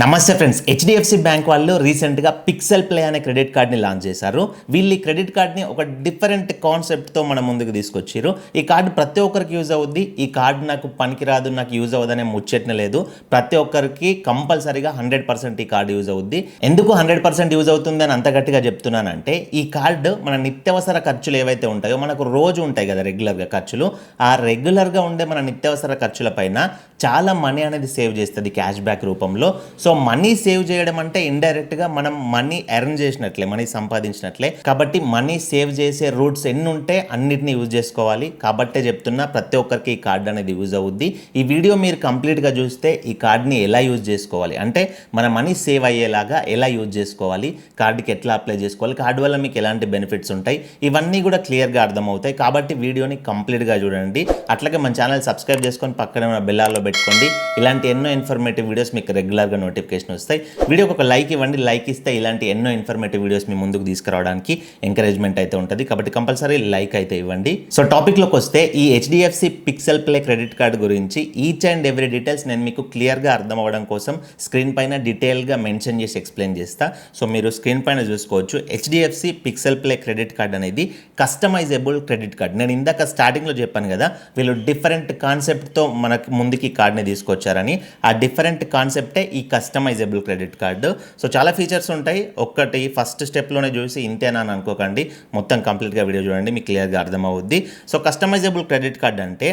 నమస్తే friends, HDFC bank వాళ్ళు రీసెంట్గా పిక్సెల్ ప్లే అనే క్రెడిట్ కార్డ్ని లాంచ్ చేశారు. వీళ్ళు ఈ క్రెడిట్ కార్డ్ని ఒక డిఫరెంట్ కాన్సెప్ట్తో మన ముందుకు తీసుకొచ్చారు. ఈ కార్డు ప్రతి ఒక్కరికి యూజ్ అవుద్ది. ఈ కార్డు నాకు పనికిరాదు, నాకు యూజ్ అవ్వదనే ముచ్చట్న లేదు. ప్రతి ఒక్కరికి కంపల్సరీగా 100% ఈ కార్డు యూజ్ అవుద్ది. ఎందుకు 100% యూజ్ అవుతుంది అని అంత గట్టిగా చెప్తున్నానంటే, ఈ కార్డు మన నిత్యావసర ఖర్చులు ఏవైతే ఉంటాయో, మనకు రోజు ఉంటాయి కదా రెగ్యులర్గా ఖర్చులు, ఆ రెగ్యులర్గా ఉండే మన నిత్యావసర ఖర్చుల పైన చాలా మనీ అనేది సేవ్ చేస్తుంది క్యాష్ బ్యాక్ రూపంలో. సో మనీ సేవ్ చేయడం అంటే ఇండైరెక్ట్గా మనం మనీ ఎర్న్ చేసినట్లే, మనీ సంపాదించినట్లే. కాబట్టి మనీ సేవ్ చేసే రూట్స్ ఎన్ని ఉంటే అన్నిటిని యూజ్ చేసుకోవాలి. కాబట్టే చెప్తున్నా, ప్రతి ఒక్కరికి ఈ కార్డ్ అనేది యూజ్ అవుద్ది. ఈ వీడియో మీరు కంప్లీట్గా చూస్తే ఈ కార్డ్ని ఎలా యూజ్ చేసుకోవాలి, అంటే మన మనీ సేవ్ అయ్యేలాగా ఎలా యూజ్ చేసుకోవాలి, కార్డుకి ఎట్లా అప్లై చేసుకోవాలి, కార్డు వల్ల మీకు ఎలాంటి బెనిఫిట్స్ ఉంటాయి, ఇవన్నీ కూడా క్లియర్గా అర్థమవుతాయి. కాబట్టి వీడియోని కంప్లీట్గా చూడండి. అట్లాగే మన ఛానల్ సబ్స్క్రైబ్ చేసుకొని పక్కన ఉన్న బెల్లాల్లో పెట్టుకోండి. ఇలాంటి ఎన్నో ఇన్ఫర్మేటివ్ వీడియోస్ మీకు రెగ్యులర్గా నోటిఫికేషన్ వస్తాయి. వీడియోకి ఒక లైక్ ఇవ్వండి. లైక్ ఇస్తే ఇలాంటి ఎన్నో ఇన్ఫర్మేటివ్ వీడియోస్ మీ ముందుకు తీసుకురావడానికి ఎంకరేజ్మెంట్ అయితే ఉంటుంది. కాబట్టి కంపల్సరీ లైక్ అయితే ఇవ్వండి. సో టాపిక్లోకి వస్తే, ఈ HDFC pixel play credit card గురించి ఈచ్ అండ్ ఎవ్రీ డీటెయిల్స్ నేను మీకు క్లియర్గా అర్థం అవ్వడం కోసం స్క్రీన్ పైన డీటెయిల్గా మెన్షన్ చేసి ఎక్స్ప్లెయిన్ చేస్తా. సో మీరు స్క్రీన్ పైన చూసుకోవచ్చు, HDFC pixel play credit card అనేది కస్టమైజబుల్ క్రెడిట్ కార్డ్. నేను ఇందాక స్టార్టింగ్లో చెప్పాను కదా, వీళ్ళు డిఫరెంట్ కాన్సెప్ట్తో మనకు ముందుకి కార్డ్ని తీసుకొచ్చారని. ఆ డిఫరెంట్ కాన్సెప్టే ఈ కస్టమైజబుల్ క్రెడిట్ కార్డు. సో చాలా ఫీచర్స్ ఉంటాయి. ఒక్కటి ఫస్ట్ స్టెప్లోనే చూసి ఇంతేనా అని అనుకోకండి, మొత్తం కంప్లీట్గా వీడియో చూడండి, మీకు క్లియర్గా అర్థమవుద్ది. సో కస్టమైజబుల్ క్రెడిట్ కార్డ్ అంటే,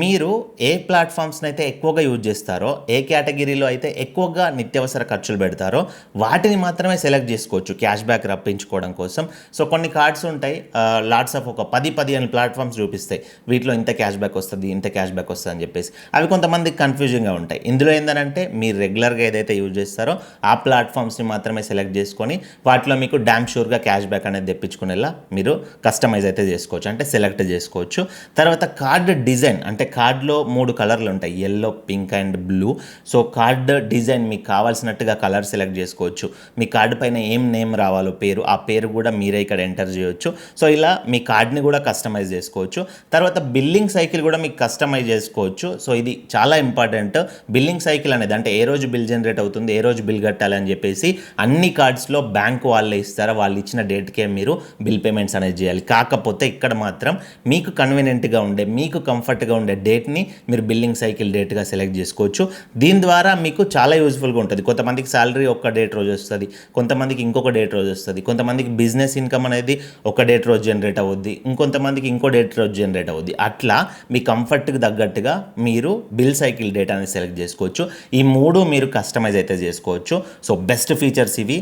మీరు ఏ ప్లాట్ఫామ్స్ని అయితే ఎక్కువగా యూజ్ చేస్తారో, ఏ కేటగిరీలో అయితే ఎక్కువగా నిత్యావసర ఖర్చులు పెడతారో వాటిని మాత్రమే సెలెక్ట్ చేసుకోవచ్చు క్యాష్ బ్యాక్ రప్పించుకోవడం కోసం. సో కొన్ని కార్డ్స్ ఉంటాయి, లాట్స్ ఆఫ్ ఒక 10-15 ప్లాట్ఫామ్స్ చూపిస్తాయి, వీటిలో ఇంత క్యాష్ బ్యాక్ వస్తుంది, ఇంత క్యాష్ బ్యాక్ వస్తుంది అని చెప్పేసి. అవి కొంతమందికి కన్ఫ్యూజింగ్గా ఉంటాయి. ఇందులో ఏంటంటే, మీరు రెగ్యులర్గా ఏదైతే యూజ్ చేస్తారో ఆ ప్లాట్ఫామ్స్ని మాత్రమే సెలెక్ట్ చేసుకొని వాటిలో మీకు డ్యామ్ షూర్గా క్యాష్ బ్యాక్ అనేది తెప్పించుకునేలా మీరు కస్టమైజ్ అయితే చేసుకోవచ్చు, అంటే సెలెక్ట్ చేసుకోవచ్చు. తర్వాత కార్డ్ డిజైన్, అంటే కార్డ్లో 3 కలర్లు ఉంటాయి, yellow, pink and blue. So card design మీకు కావాల్సినట్టుగా కలర్ సెలెక్ట్ చేసుకోవచ్చు. మీ కార్డు పైన ఏం నేమ్ రావాలో పేరు, ఆ పేరు కూడా మీరే ఇక్కడ ఎంటర్ చేయొచ్చు. సో ఇలా మీ కార్డ్ని కూడా కస్టమైజ్ చేసుకోవచ్చు. తర్వాత బిల్లింగ్ సైకిల్ కూడా మీకు కస్టమైజ్ చేసుకోవచ్చు. సో ఇది చాలా ఇంపార్టెంట్. బిల్లింగ్ సైకిల్ అనేది, అంటే ఏ రోజు బిల్ జనరేట్ అవుతుంది, ఏ రోజు బిల్ కట్టాలి అని చెప్పేసి అన్ని కార్డ్స్లో బ్యాంకు వాళ్ళే ఇస్తారా, వాళ్ళు ఇచ్చిన డేట్కే మీరు బిల్ పేమెంట్స్ అనేది చేయాలి. కాకపోతే ఇక్కడ మాత్రం మీకు కన్వీనియంట్గా ఉండే, మీకు కంఫర్ట్గా ఉండే డేట్ని మీరు బిల్లింగ్ సైకిల్ డేట్గా సెలెక్ట్ చేసుకోవచ్చు. దీని ద్వారా మీకు చాలా యూజ్ఫుల్గా ఉంటుంది. కొంతమందికి శాలరీ ఒక డేట్ రోజు వస్తుంది, కొంతమందికి ఇంకొక డేట్ రోజు వస్తుంది, కొంతమందికి బిజినెస్ ఇన్కమ్ అనేది ఒక డేట్ రోజు జనరేట్ అవుద్ది, ఇంకొంతమందికి ఇంకో డేట్ రోజు జనరేట్ అవుద్ది. అట్లా మీ కంఫర్ట్కి తగ్గట్టుగా మీరు బిల్ సైకిల్ డేట్ అనేది సెలెక్ట్ చేసుకోవచ్చు. ఈ 3 మీరు కస్టమైజ్ అయితే చేసుకోవచ్చు. సో బెస్ట్ ఫీచర్స్ ఇవి.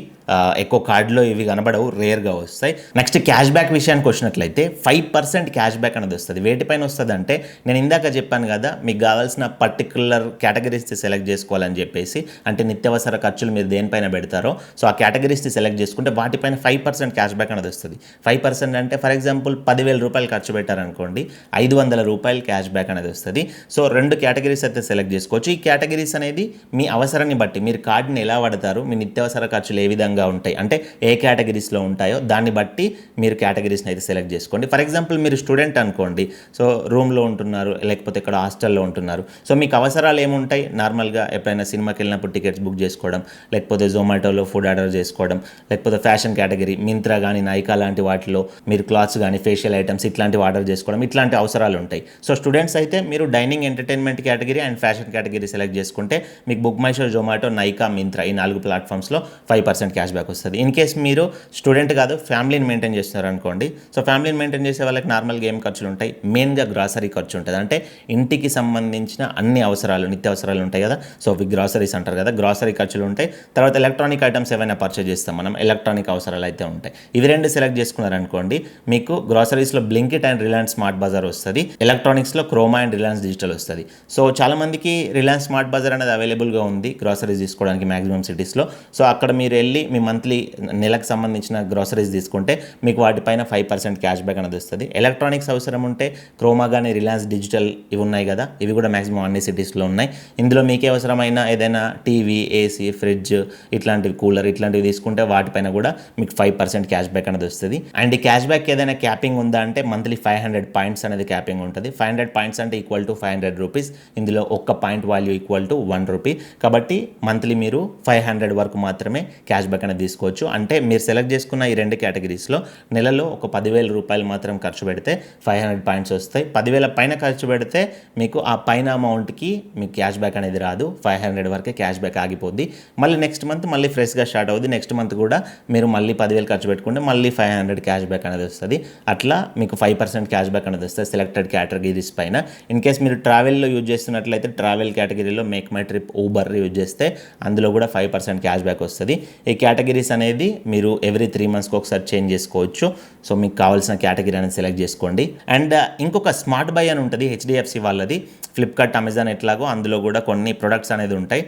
ఎక్కువ కార్డులో ఇవి కనబడవు, రేర్గా వస్తాయి. నెక్స్ట్ క్యాష్ బ్యాక్ విషయానికి వచ్చినట్లయితే 5% క్యాష్ బ్యాక్ అనేది వస్తుంది. వేటిపైన వస్తుంది అంటే, నేను ఇందాక చెప్పాను కదా, మీకు కావాల్సిన పర్టికులర్ కేటగిరీస్ సెలెక్ట్ చేసుకోవాలని చెప్పేసి, అంటే నిత్యావసర ఖర్చులు మీరు దేనిపైన పెడతారో సో ఆ కేటగిరీస్ సెలెక్ట్ చేసుకుంటే వాటిపైన 5% క్యాష్ బ్యాక్ అనేది వస్తుంది. 5% అంటే ఫర్ ఎగ్జాంపుల్ 10,000 రూపాయలు ఖర్చు పెట్టారనుకోండి, 500 రూపాయలు క్యాష్ బ్యాక్ అనేది వస్తుంది. సో 2 కేటగిరీస్ అయితే సెలెక్ట్ చేసుకోవచ్చు. ఈ కేటగిరీస్ అనేది మీ అవసరాన్ని బట్టి, మీరు కార్డుని ఎలా వాడతారు, మీ నిత్యావసర ఖర్చులు ఏ విధంగా ఉంటాయి, అంటే ఏ కేటగిరీస్లో ఉంటాయో దాన్ని బట్టి మీరు కేటగిరీస్ని అయితే సెలెక్ట్ చేసుకోండి. ఫర్ ఎగ్జాంపుల్ మీరు స్టూడెంట్ అనుకోండి, సో రూమ్లో ఉంటున్నారు, లేకపోతే ఇక్కడ హాస్టల్లో ఉంటున్నారు. సో మీకు అవసరాలు ఏముంటాయి, నార్మల్గా ఎప్పుడైనా సినిమాకి వెళ్ళినప్పుడు టికెట్స్ బుక్ చేసుకోవడం, లేకపోతే జొమాటోలో ఫుడ్ ఆర్డర్ చేసుకోవడం, లేకపోతే ఫ్యాషన్ కేటగిరీ మింత్రా కానీ నైకా లాంటి వాటిలో మీరు క్లాత్స్ కానీ ఫేషియల్ ఐటమ్స్ ఇట్లాంటివి ఆర్డర్ చేసుకోవడం, ఇట్లాంటి అవసరాలు ఉంటాయి. సో స్టూడెంట్స్ అయితే మీరు dining, entertainment category and fashion category select చేసుకుంటే మీకు book my show, Zomato, Nykaa, Myntra ఈ 4 ప్లాట్ఫామ్స్లో 5% క్యాష్ బ్యాక్ వస్తుంది. ఇన్ కేస్ మీరు స్టూడెంట్ కాదు, ఫ్యామిలీని మెయింటైన్ చేస్తున్నారు అనుకోండి, సో ఫ్యామిలీని మెయింటైన్ చేసే వాళ్ళకి నార్మల్గా ఏం ఖర్చులు ఉంటాయి, మెయిన్గా గ్రాసరీ ఖర్చు ఉంటుంది. అంటే ఇంటికి సంబంధించిన అన్ని అవసరాలు, నిత్య అవసరాలు ఉంటాయి కదా, సో అవి గ్రాసరీస్ అంటారు కదా, గ్రాసరీ ఖర్చులు ఉంటాయి. తర్వాత ఎలక్ట్రానిక్ ఐటమ్స్ ఏవైనా పర్చేజ్ చేస్తాం మనం, ఎలక్ట్రానిక్ అవసరాలు అయితే ఉంటాయి. ఇవి 2 సెలెక్ట్ చేసుకున్నారనుకోండి, మీకు గ్రాసరీస్లో Blinkit and Reliance Smart Bazaar వస్తుంది, ఎలక్ట్రానిక్స్లో క్రోమా అండ్ రిలయన్స్ డిజిటల్ వస్తుంది. సో చాలామందికి రిలయన్స్ స్మార్ట్ బజార్ అనేది అవైలబుల్గా ఉంది గ్రాసరీస్ తీసుకోవడానికి మ్యాక్సిమం సిటీస్లో. సో అక్కడ మీరు వెళ్ళి మీ మంత్లీ నెలకు సంబంధించిన గ్రోసరీస్ తీసుకుంటే మీకు వాటిపైన 5% క్యాష్ బ్యాక్ అనేది వస్తుంది. ఎలక్ట్రానిక్స్ అవసరం ఉంటే క్రోమా కానీ రిలయన్స్ డిజిటల్ ఇవి ఉన్నాయి కదా, ఇవి కూడా మ్యాక్సిమం అన్ని సిటీస్లో ఉన్నాయి. ఇందులో మీకే అవసరమైన ఏదైనా టీవీ, ఏసీ, ఫ్రిడ్జ్ ఇట్లాంటివి, కూలర్ ఇట్లాంటివి తీసుకుంటే వాటిపైన కూడా మీకు 5% క్యాష్ బ్యాక్ అనేది వస్తుంది. అండ్ ఈ క్యాష్ బ్యాక్ ఏదైనా క్యాపింగ్ ఉందా అంటే మంత్లీ 500 పాయింట్స్ అనేది క్యాపింగ్ ఉంటుంది. 500 పాయింట్స్ అంటే ఈక్వల్ టు 500 రూపీస్. ఇందులో ఒక్క point value equal to 1 rupee. కాబట్టి మంత్లీ మీరు 500 వరకు మాత్రమే క్యాష్ బ్యాక్ అనేది తీసుకోవచ్చు. అంటే మీరు సెలెక్ట్ చేసుకున్న ఈ రెండు కేటగిరీస్లో నెలలో ఒక 10,000 రూపాయలు మాత్రం ఖర్చు పెడితే 500 పాయింట్స్ వస్తాయి. 10,000 పైన ఖర్చు పెడితే మీకు ఆ పైన అమౌంట్కి మీకు క్యాష్ బ్యాక్ అనేది రాదు. 500 వరకే క్యాష్ బ్యాక్ ఆగిపోద్ది. మళ్ళీ నెక్స్ట్ మంత్ మళ్ళీ ఫ్రెష్గా స్టార్ట్ అవుద్ది. నెక్స్ట్ మంత్ కూడా మీరు మళ్ళీ 10,000 ఖర్చు పెట్టుకుంటే మళ్ళీ 500 క్యాష్ బ్యాక్ అనేది వస్తుంది. అట్లా మీకు 5% క్యాష్ బ్యాక్ అనేది వస్తుంది సెలెక్టెడ్ కేటగిరీస్ పైన. ఇన్ కేస్ మీరు ట్రావెల్లో యూజ్ చేస్తున్నట్లయితే ట్రావెల్ కేటగిరీలో make my trip, Uber use చేస్తే అందులో కూడా 5% క్యాష్ బ్యాక్ వస్తుంది. ఈ కేటగిరీస్ అనేది మీరు ఎవ్రీ 3 మంత్స్కి ఒకసారి చేంజ్ చేసుకోవచ్చు. సో మీకు కావాల్సిన కేటగిరీ అనేది సెలెక్ట్ చేసుకోండి. అండ్ ఇంకొక స్మార్ట్ బై అని ఉంటుంది హెచ్డిఎఫ్సి వాళ్ళది. ఫ్లిప్కార్ట్, అమెజాన్ ఎట్లాగో అందులో కూడా కొన్ని ప్రొడక్ట్స్ అనేది ఉంటాయి,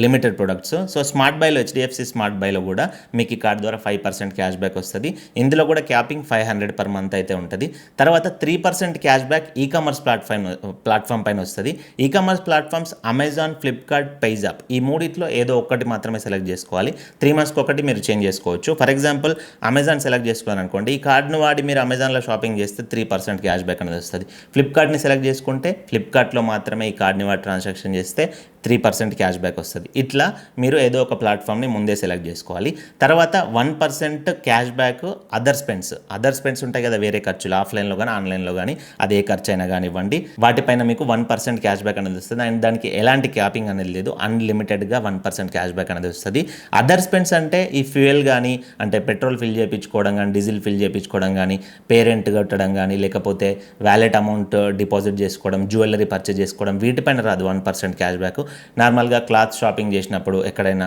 లిమిటెడ్ ప్రొడక్ట్స్. సో స్మార్ట్ బైలో, హెచ్డిఎఫ్సి స్మార్ట్ బైలో కూడా మీకు ఈ కార్డ్ ద్వారా 5% క్యాష్ బ్యాక్ వస్తుంది. ఇందులో కూడా క్యాపింగ్ 500 పర్ మంత్ అయితే ఉంటుంది. తర్వాత 3% క్యాష్ బ్యాక్ ఈకామర్స్ ప్లాట్ఫామ్ పైన వస్తుంది. Ecommerce platforms Amazon, Flipkart, PayZapp ఈ మూడిట్లో ఏదో ఒకటి మాత్రమే సెలెక్ట్ చేసుకోవాలి. 3 మంత్స్కి ఒకటి మీరు చేంజ్ చేసుకోవచ్చు. ఫర్ ఎగ్జాంపుల్ అమెజాన్ సెలెక్ట్ చేసుకోవాలి అనుకోండి, ఈ కార్డును వాడి మీరు అమెజాన్లో షాపింగ్ చేస్తే 3% క్యాష్ బ్యాక్ అనేది వస్తుంది. ఫ్లిప్కార్ట్ని సెలెక్ట్ చేసుకుంటే ఫ్లిప్కార్ట్లో మాత్రమే ఈ కార్డ్ని వాడి ట్రాన్సాక్షన్ చేస్తే 3% క్యాష్ బ్యాక్ వస్తుంది. ఇట్లా మీరు ఏదో ఒక ప్లాట్ఫామ్ని ముందే సెలెక్ట్ చేసుకోవాలి. తర్వాత 1% క్యాష్ బ్యాక్ అదర్ స్పెండ్స్ ఉంటాయి కదా, వేరే ఖర్చులు ఆఫ్లైన్లో కానీ ఆన్లైన్లో కానీ, అది ఏ ఖర్చు అయినా కానివ్వండి, వాటిపైన మీకు 1% క్యాష్ బ్యాక్ అనేది వస్తుంది. అండ్ దానికి ఎలాంటి క్యాపింగ్ అనేది లేదు, అన్లిమిటెడ్గా 1% క్యాష్ బ్యాక్ అనేది వస్తుంది. అదర్ స్పెండ్స్ అంటే ఈ ఫ్యూయల్ కానీ, అంటే పెట్రోల్ ఫిల్ చేయించుకోవడం కానీ, డీజిల్ ఫిల్ చేయించుకోవడం కానీ, పేరెంట్ కట్టడం కానీ, లేకపోతే వ్యాలెట్ అమౌంట్ డిపాజిట్ చేసుకోవడం, జ్యువెలరీ పర్చేజ్ చేసుకోవడం, వీటిపైన రాదు 1% క్యాష్ బ్యాక్. నార్మల్గా క్లాత్ షాపింగ్ చేసినప్పుడు, ఎక్కడైనా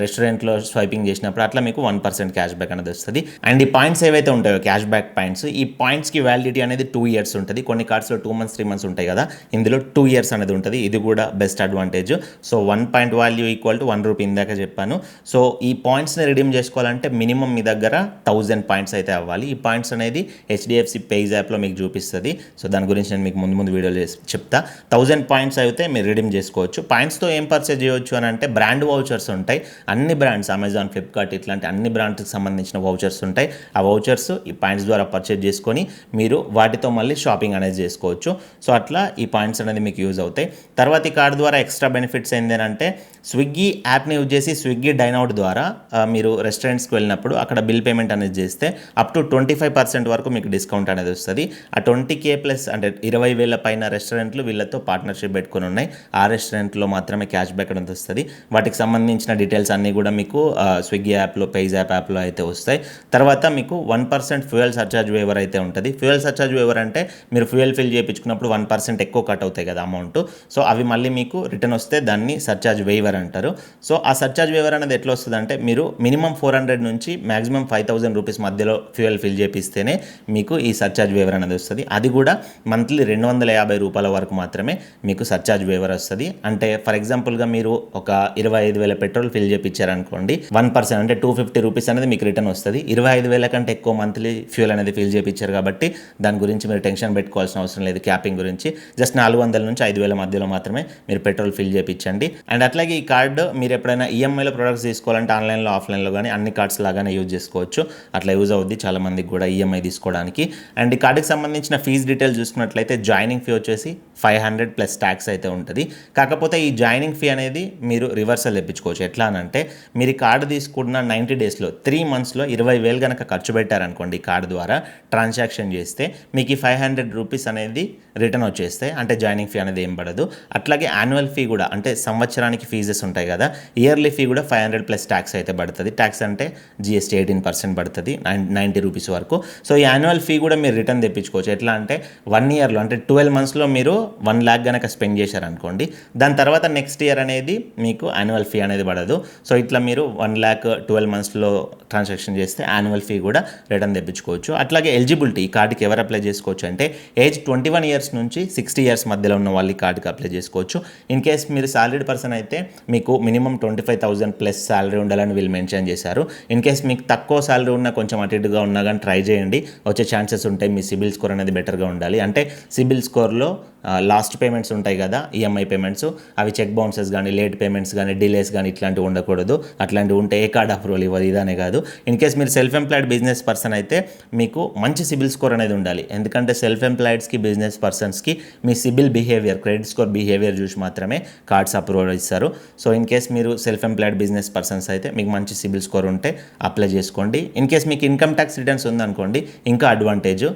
రెస్టారెంట్లో స్వైపింగ్ చేసినప్పుడు అట్లా మీకు 1% క్యాష్ బ్యాక్ అనేది వస్తుంది. అండ్ ఈ పాయింట్స్ ఏవైతే ఉంటాయో క్యాష్ బ్యాక్ పాయింట్స్, ఈ పాయింట్స్కి వ్యాలిడిటీ అనేది 2 years ఉంటుంది. కొన్ని కార్డ్స్లో 2 months 3 months ఉంటాయి కదా, ఇందులో 2 years అనేది ఉంటుంది. ఇది కూడా best advantage. So 1 point value equal to 1 rupee ఇందాక చెప్పాను. సో ఈ పాయింట్స్ని రిడీమ్ చేసుకోవాలంటే మినిమం మీ దగ్గర 1000 పాయింట్స్ అయితే అవ్వాలి. ఈ పాయింట్స్ అనేది హెచ్డిఎఫ్సి పేజ్ యాప్లో మీకు చూపిస్తుంది. సో దాని గురించి నేను మీకు ముందు వీడియోలో చెప్తా. 1000 పాయింట్స్ అయితే మీరు రిడీమ్ చేసుకోవచ్చు. పాయింట్స్తో ఏం పర్చేజ్ చేయవచ్చు అని అంటే బ్రాండ్ వౌచర్స్ ఉంటాయి. అన్ని బ్రాండ్స్ అమెజాన్, ఫ్లిప్కార్ట్ ఇట్లాంటి అన్ని బ్రాండ్స్కి సంబంధించిన వౌచర్స్ ఉంటాయి. ఆ వౌచర్స్ ఈ పాయింట్స్ ద్వారా పర్చేజ్ చేసుకొని మీరు వాటితో మళ్ళీ షాపింగ్ అనేది చేసుకోవచ్చు. సో అట్లా ఈ పాయింట్స్ అనేది మీకు యూజ్ అవుతాయి. తర్వాత ఈ కార్డు ద్వారా ఎక్స్ట్రా బెనిఫిట్స్ ఏంటంటే స్విగ్గీ యాప్ని యూజ్ చేసి స్విగ్గీ డైనౌట్ ద్వారా మీరు రెస్టారెంట్స్కి వెళ్ళినప్పుడు అక్కడ బిల్ పేమెంట్ అనేది చేస్తే అప్ టు 25% వరకు మీకు డిస్కౌంట్ అనేది వస్తుంది. ఆ 20K ప్లస్ అంటే 20,000 పైన రెస్టారెంట్లు వీళ్ళతో పార్ట్నర్షిప్ పెట్టుకుని ఉన్నాయి. ఆ రెస్టారెంట్లో మాత్రమే క్యాష్ బ్యాక్ అనేది వస్తుంది. వాటికి సంబంధించిన డీటెయిల్స్ అన్నీ కూడా మీకు స్విగ్గీ యాప్లో, పేజాప్ యాప్లో అయితే వస్తాయి. తర్వాత మీకు 1% ఫ్యూయల్ సర్చార్జ్ వేవర్ అయితే ఉంటుంది. ఫ్యూయల్ సర్చార్జ్ వేవర్ అంటే మీరు ఫ్యూయల్ ఫిల్ చేయించుకున్నప్పుడు 1% ఎక్కువ కట్ అవుతాయి కదా అమౌంట్. సో అవి మళ్ళీ మీకు రిటర్న్ వస్తే దాన్ని సర్చార్జ్ వేవర్ అంటారు. సో ఆ సర్చార్జ్ వేవర్ అనేది ఎట్లా వస్తుంది అంటే మీరు మినిమం 400 నుంచి మ్యాక్సిమం 5,000 రూపీస్ మధ్యలో ఫ్యూయల్ ఫిల్ చేపిస్తేనే మీకు ఈ సర్చార్జ్ వేవర్ అనేది వస్తుంది. అది కూడా మంత్లీ 250 రూపాయల వరకు మాత్రమే మీకు సర్చార్జ్ వేవర్ వస్తుంది. అంటే ఫర్ ఎగ్జాంపుల్గా మీరు ఒక 25,000 పెట్రోల్ ఫిల్ చేయించారనుకోండి, 1% అంటే 250 రూపీస్ అనేది మీకు రిటర్న్ వస్తుంది. 25,000 కంటే ఎక్కువ మంత్లీ ఫ్యూయల్ అనేది ఫిల్ చేయించారు కాబట్టి దాని గురించి మీరు టెన్షన్ పెట్టుకోవాల్సిన అవసరం లేదు. క్యాపింగ్ గురించి జస్ట్ 400 నుంచి 5,000 మధ్యలో మాత్రమే మీరు పెట్రోల్ ఫిల్ చేయించండి. అండ్ అట్లాగే ఈ కార్డు మీరు ఎప్పుడైనా ఈఎంఐలో ప్రొడక్ట్స్ తీసుకోవాలంటే ఆన్లైన్లో, ఆఫ్లైన్లో కానీ అన్ని కార్డ్స్ లాగానే యూజ్ చేసుకోవచ్చు. అట్లా యూజ్ అవుద్ది చాలా మందికి కూడా ఈఎంఐ తీసుకోవడానికి. అండ్ ఈ కార్డుకి సంబంధించిన ఫీజు డీటెయిల్స్ చూసుకున్నట్లయితే జాయినింగ్ ఫీ వచ్చేసి 500 ప్లస్ ట్యాక్స్ అయితే ఉంటుంది. కాకపోతే ఈ జాయినింగ్ ఫీ అనేది మీరు రివర్సల్ తెప్పించుకోవచ్చు. ఎట్లా అంటే మీరు ఈ కార్డు తీసుకున్న 90 డేస్లో 3 మంత్స్లో 20,000 కనుక ఖర్చు పెట్టారనుకోండి ఈ కార్డు ద్వారా ట్రాన్సాక్షన్ చేస్తే మీకు ఈ 500 రూపీస్ అనేది రిటర్న్ వచ్చేస్తాయి. అంటే జాయినింగ్ ఫీ అనేది ఏం పడదు. అట్లాగే యాన్యువల్ ఫీ కూడా, అంటే సంవత్సరానికి ఫీజెస్ ఉంటాయి కదా, ఇయర్లీ ఫీ కూడా 500 ప్లస్ ట్యాక్స్ అయితే పడుతుంది. ట్యాక్స్ అంటే జిఎస్టీ 18% పడుతుంది 90 రూపీస్ వరకు. సో ఈ యాన్యువల్ ఫీ కూడా మీరు రిటర్న్ తెప్పించుకోవచ్చు. ఎట్లా అంటే 1 ఇయర్లో అంటే 12 మంత్స్లో మీరు 1 lakh కనుక స్పెండ్ చేశారనుకోండి, దాని తర్వాత నెక్స్ట్ ఇయర్ అనేది మీకు యాన్యువల్ ఫీ అనేది పడదు. సో ఇట్లా మీరు 1,12 మంత్స్లో ట్రాన్సాక్షన్ చేస్తే యాన్యువల్ ఫీ కూడా రిటర్న్ తెప్పించుకోవచ్చు. అట్లాగే ఎలిజిబిలిటీ ఈ కార్డుకి ఎవరు అప్లై చేసుకోవచ్చు అంటే ఏజ్ 21 ఇయర్స్ నుంచి 60 ఇయర్స్ మధ్యలో ఉన్న వాళ్ళు ఈ కార్డుకి అప్లై చేసుకోవచ్చు. ఇన్ కేస్ మీరు సాలరీడ్ పర్సన్ అయితే మీకు మినిమం 25,000 ప్లస్ సాలరీ ఉండాలని వీళ్ళు మెన్షన్ చేశారు. ఇన్ కేస్ మీకు తక్కువ సాలరీ ఉన్నా కొంచెం అటు ఇటుగా ఉన్నా కానీ ట్రై చేయండి, వచ్చే ఛాన్సెస్ ఉంటాయి. మీ సిబిల్ స్కోర్ అనేది బెటర్గా ఉండాలి. అంటే సిబిల్ స్కోర్లో లాస్ట్ పేమెంట్స్ ఉంటాయి కదా, ఈఎంఐ పేమెంట్స్, అవి చెక్ బౌన్సెస్ కానీ లేట్ పేమెంట్స్ కానీ డిలేస్ కానీ ఇట్లాంటివి ఉండకూడదు. అట్లాంటివి ఉంటే ఏ కార్డ్ అప్రూవల్ ఇవ్వదు, ఇదనే కాదు. ఇన్ కేస్ మీరు సెల్ఫ్ ఎంప్లాయిడ్ బిజినెస్ పర్సన్ అయితే మీకు మంచి సిబిల్ స్కోర్ అనేది ఉండాలి. ఎందుకంటే సెల్ఫ్ ఎంప్లాయిడ్స్కి బిజినెస్ పర్సన్స్కి మీ CIBIL behaviour, credit score behaviour చూసి మాత్రమే కార్డ్స్ అప్రూవల్ ఇస్తారు. సో ఇన్ కేస్ మీరు సెల్ఫ్ ఎంప్లాయిడ్ బిజినెస్ పర్సన్స్ అయితే మీకు మంచి సిబిల్ స్కోర్ ఉంటే అప్లై చేసుకోండి. ఇన్ కేస్ మీకు ఇన్కమ్ ట్యాక్స్ రిటర్న్స్ ఉందనుకోండి ఇంకా అడ్వాంటేజ్,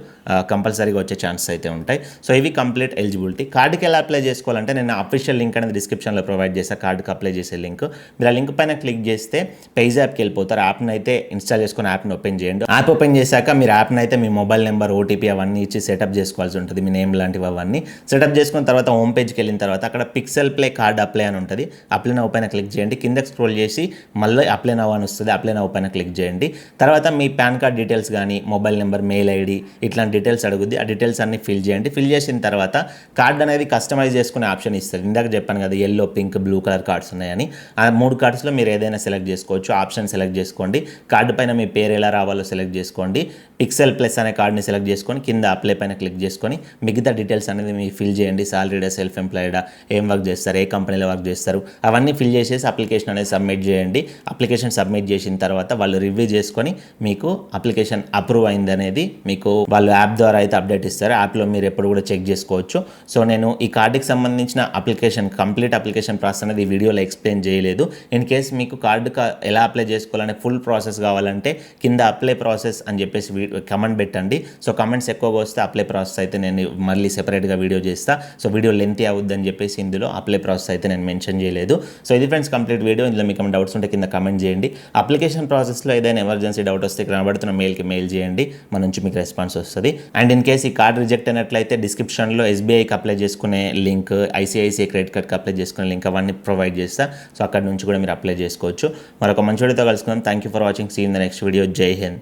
కంపల్సరీగా వచ్చే ఛాన్సెస్ అయితే ఉంటాయి. సో ఇవి కంప్లీట్ ఎలిజిబిలిటీ. కార్డుకి ఎలా అప్లై చేసుకోవాలంటే నేను అఫీషియల్ లింక్ అనేది డిస్క్రిప్షన్లో ప్రొవైడ్ చేస్తాను. కార్డుకి అప్లై చేసే లింక్, మీరు ఆ లింక్ పైన క్లిక్ చేస్తే పేజ్ యాప్కి వెళ్ళిపోతారు. యాప్ని అయితే ఇన్స్టాల్ చేసుకుని యాప్ని ఓపెన్ చేయండి. యాప్ ఓపెన్ చేశాక మీరు యాప్ని అయితే మీ మొబైల్ నెంబర్, ఓటీపీ అవన్నీ ఇచ్చి సెటప్ చేసుకోవాల్సి ఉంటుంది. మీ నేమ్ లాంటివి అవన్నీ సెటప్ చేసుకున్న తర్వాత హోమ్ పేజ్కి వెళ్ళిన తర్వాత అక్కడ పిక్సెల్ ప్లే కార్డ్ అప్లై అని ఉంటుంది. అప్లై నౌ పైన క్లిక్ చేయండి. కిందకి స్క్రోల్ చేసి మళ్ళీ అప్లై నౌ అని వస్తుంది. అప్లై నౌ పైన క్లిక్ చేయండి. తర్వాత మీ పాన్ కార్డ్ డీటెయిల్స్ కానీ మొబైల్ నెంబర్, మెయిల్ ఐడి ఇట్లాంటి డీటెయిల్స్ అడుగుద్ది. ఆ డీటెయిల్స్ అన్ని ఫిల్ చేయండి. ఫిల్ చేసిన తర్వాత కార్డ్ అనేది కస్టమైజ్ చేసుకునే ఆప్షన్ ఇస్తారు. ఇందాక చెప్పాను కదా yellow, pink, blue colour cards ఉన్నాయని. ఆ 3 కార్డ్స్లో మీరు ఏదైనా సెలెక్ట్ చేసుకోవచ్చు. ఆప్షన్ సెలెక్ట్ చేసుకోండి. కార్డు పైన మీ పేరు ఎలా రావాలో సెలెక్ట్ చేసుకోండి. పిక్సెల్ ప్లస్ అనే కార్డ్ని సెలెక్ట్ చేసుకొని కింద అప్లై పైన క్లిక్ చేసుకొని మిగతా డీటెయిల్స్ అనేది మీరు ఫిల్ చేయండి. సాలరీడా, సెల్ఫ్ ఎంప్లాయిడా, ఏం వర్క్ చేస్తారు, ఏ కంపెనీలో వర్క్ చేస్తారు, అవన్నీ ఫిల్ చేసేసి అప్లికేషన్ అనేది సబ్మిట్ చేయండి. అప్లికేషన్ సబ్మిట్ చేసిన తర్వాత వాళ్ళు రివ్యూ చేసుకొని మీకు అప్లికేషన్ అప్రూవ్ అయింది అనేది మీకు వాళ్ళు యాప్ ద్వారా అయితే అప్డేట్ ఇస్తారు. యాప్లో మీరు ఎప్పుడు కూడా చెక్ చేసుకోవచ్చు. సో నేను ఈ కార్డుకి సంబంధించిన కంప్లీట్ అప్లికేషన్ ప్రాసెస్ అనేది ఈ వీడియోలో ఎక్స్ప్లెయిన్ చేయలేదు. ఇన్ కేస్ మీకు కార్డు ఎలా అప్లై చేసుకోవాలనే ఫుల్ ప్రాసెస్ కావాలంటే కింద అప్లై ప్రాసెస్ అని చెప్పేసి కమెంట్ పెట్టండి. సో కమెంట్స్ ఎక్కువగా వస్తే అప్లై ప్రాసెస్ అయితే నేను మళ్ళీ సెపరేట్గా వీడియో చేస్తా. సో వీడియో లెంతీ అవుద్దని చెప్పేసి ఇందులో అప్లై ప్రాసెస్ అయితే నేను మెన్షన్ చేయలేదు. సో ఇది ఫ్రెండ్స్ కంప్లీట్ వీడియో. ఇందులో మీకు డౌట్స్ ఉంటే కింద కమెంట్ చేయండి. అప్లికేషన్ ప్రాసెస్లో ఏదైనా ఎమర్జెన్సీ డౌట్ వస్తే కనబడుతున్న మెయిల్కి మెయిల్ చేయండి, మన నుంచి మీకు రెస్పాన్స్ వస్తుంది. అండ్ ఇన్ కేస్ ఈ కార్డ్ రిజెక్ట్ అయినట్లయితే డిస్క్రిప్షన్లో ఎస్బీఐకి అప్లై చేసుకునే లింక్, ఐసిఐసిఐ క్రెడిట్ కార్డ్కి అప్లై చేసుకునే లింక్ అవన్నీ ప్రొవైడ్ చేస్తా. సో అక్కడ నుంచి కూడా మీరు అప్లై చేసుకోవచ్చు. మరొక మంచి వీడియోతో కలుసుకుందాం. Thank you for watching. See in the next video. జై హింద్.